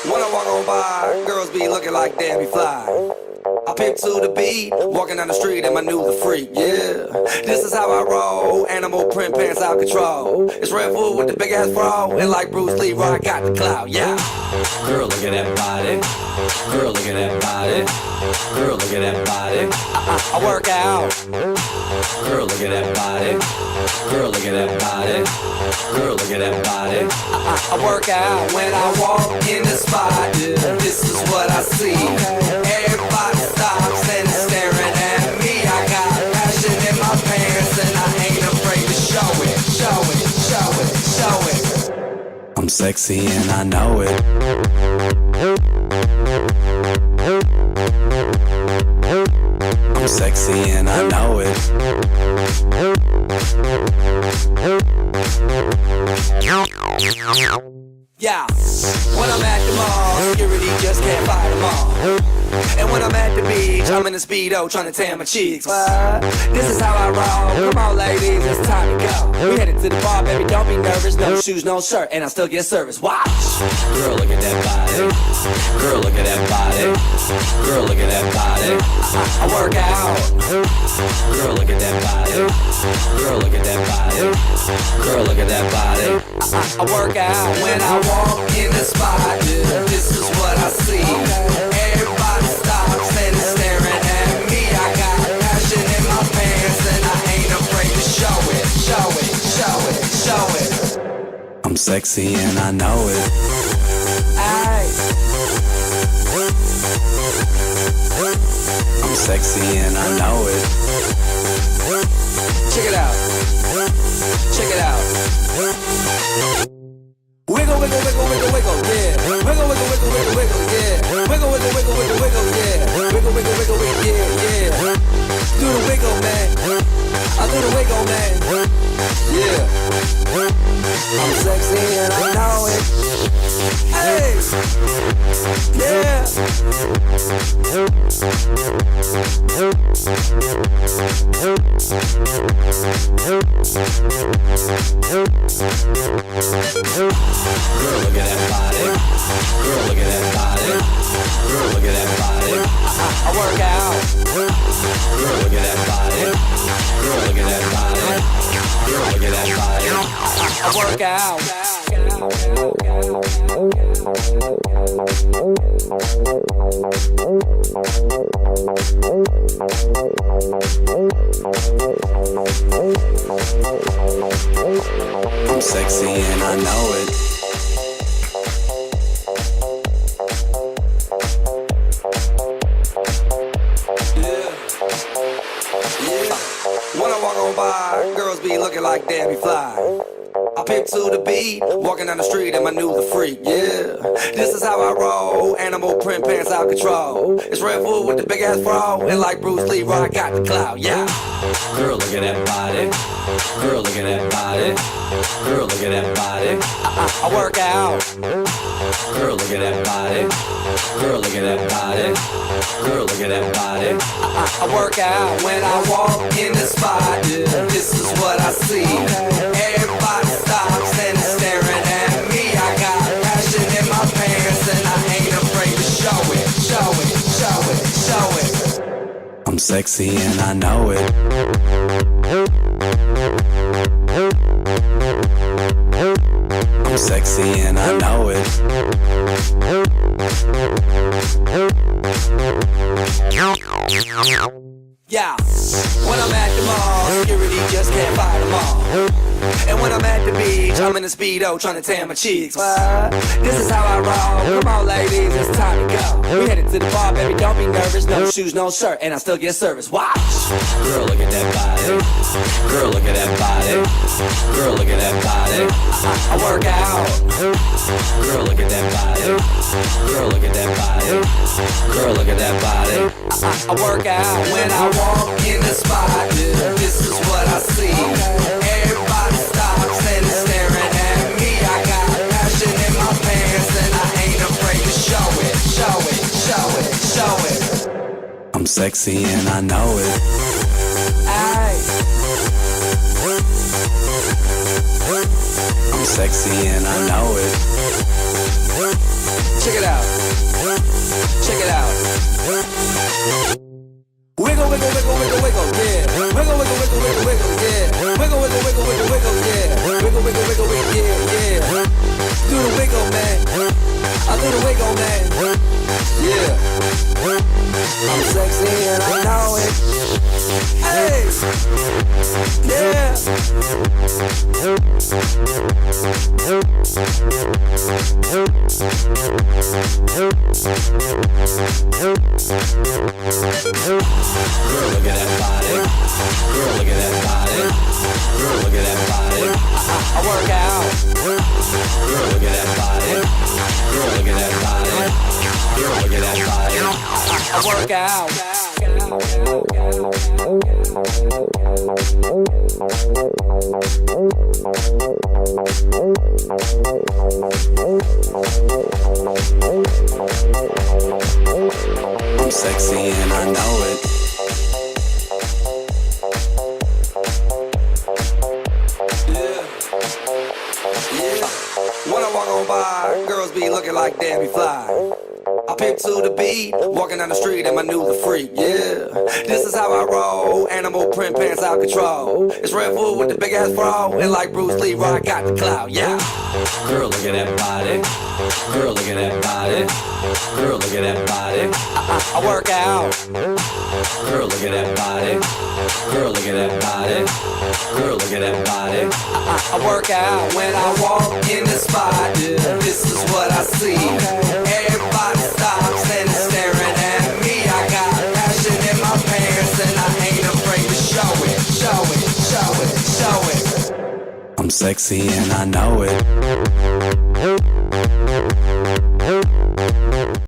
When I walk on by, girls be looking like Debbie Fly. I pick to the beat, walking down the street and my new the freak, yeah. This is how I roll, animal print pants out control. It's Red Bull with the big ass bra, and like Bruce Lee, I got the clout, yeah. Girl, look at that body. Girl, look at that body. Girl, look at that body. I work out. Girl, look at that body. Girl, look at that body. Girl, look at that body. I work out when I walk in the spot. This is what I see. Everybody stops and is staring at me. I got passion in my pants and I ain't afraid to show it. Show it, show it, show it. I'm sexy and I know it. I'm sexy and I know it. Yeah, when I'm at the mall, security just can't fight them all. And when I'm at the beach, I'm in a Speedo trying to tan my cheeks. What? This is how I roll. Come on, ladies, it's time to go. We headed to the bar, baby, don't be nervous. No shoes, no shirt, and I still get service. Watch. Girl, look at that body. Girl, look at that body. Girl, look at that body. I work out. Girl, look at that body. Girl, look at that body. Girl, look at that body. I work out when I walk in the spot. This is what I see. Everybody stops and is staring at me. I got passion in my pants and I ain't afraid to show it. Show it, show it, show it. I'm sexy and I know it. Aye. I'm sexy and I know it. Check it out. Check it out. Wiggle, wiggle, wiggle, wiggle, wiggle, yeah. Wiggle, wiggle, wiggle, wiggle, wiggle, yeah. Wiggle, wiggle, wiggle, wiggle, wiggle, yeah. Wiggle, wiggle, wiggle, wiggle, yeah, yeah. Do the wiggle, man. I do the wiggle, man. Yeah. I'm sexy and I know it. Hey. Yeah. Girl, look at that body. Girl, look at that body. Girl, look at that body. I work out. Girl, look at that body. Girl, look at that body. Girl, look at that body. I work out. I'm sexy and I know it. When I walk on by, girls be looking like Debbie Fly. I pick to the beat, walking down the street and my new the freak, yeah. This is how I roll, animal print pants out control. It's Red Bull with the big ass bra, and like Bruce Lee, I got the clout, yeah. Girl, look at that body. Girl, look at that body. Girl, look at that body. I work out. Girl, look at that body. Girl, look at that body. Girl, look at that body. I work out when I walk in the spot. This is what I see. Everybody stops and is staring at me. I got passion in my pants and I ain't afraid to show it. Show it, show it, show it. I'm sexy and I know it. I'm sexy and I know it. Yeah, when I'm at the mall, security just can't fight them all. And when I'm at the beach, I'm in a Speedo trying to tan my cheeks. What? This is how I roll. Come on, ladies, it's time to go. We headed to the bar, baby, don't be nervous. No shoes, no shirt, and I still get service. Watch. Girl, look at that body. Girl, look at that body. Girl, look at that body. I work out. Girl, look at that body. Girl, look at that body. Girl, look at that body. I work out when I walk in the spot. This is what I see. Everybody stops and is staring at me. I got passion in my pants and I ain't afraid to show it. Show it, show it, show it. I'm sexy and I know it. Aye. I'm sexy and I know it. Check it out. Check it out. Wiggle, wiggle, wiggle, wiggle, wiggle, yeah. Wiggle, wiggle, wiggle, wiggle, wiggle, yeah. Wiggle, wiggle, wiggle, wiggle, wiggle, yeah. Wiggle, wiggle, wiggle, wiggle, yeah, yeah. Do the wiggle, man. I do the wiggle, man. Yeah. I'm sexy and I know it. Hey. Yeah. Girl, look at that body. Girl, look at that body. Girl, look at that body. I work out. Girl, look at that body. Girl, look at that body. Girl, look at that body. I work out. I'm sexy and I know it. When I walk on by, girls be looking like Debbie Fly. I pimp to the beat, walking down the street in my new the freak, yeah. This is how I roll, animal print pants out control. It's Red Bull with the big ass bra, and like Bruce Lee, I got the clout, yeah. Girl, look at that body. Girl, look at that body. Girl, look at that body. I work out. Girl, look at that body. Girl, look at that body. Girl, look at that body. I work out when I walk in the spot. This is what I see. Everybody stops and is staring at me. I got passion in my pants and I ain't afraid to show it, show it, show it, show it. I'm sexy and I know it.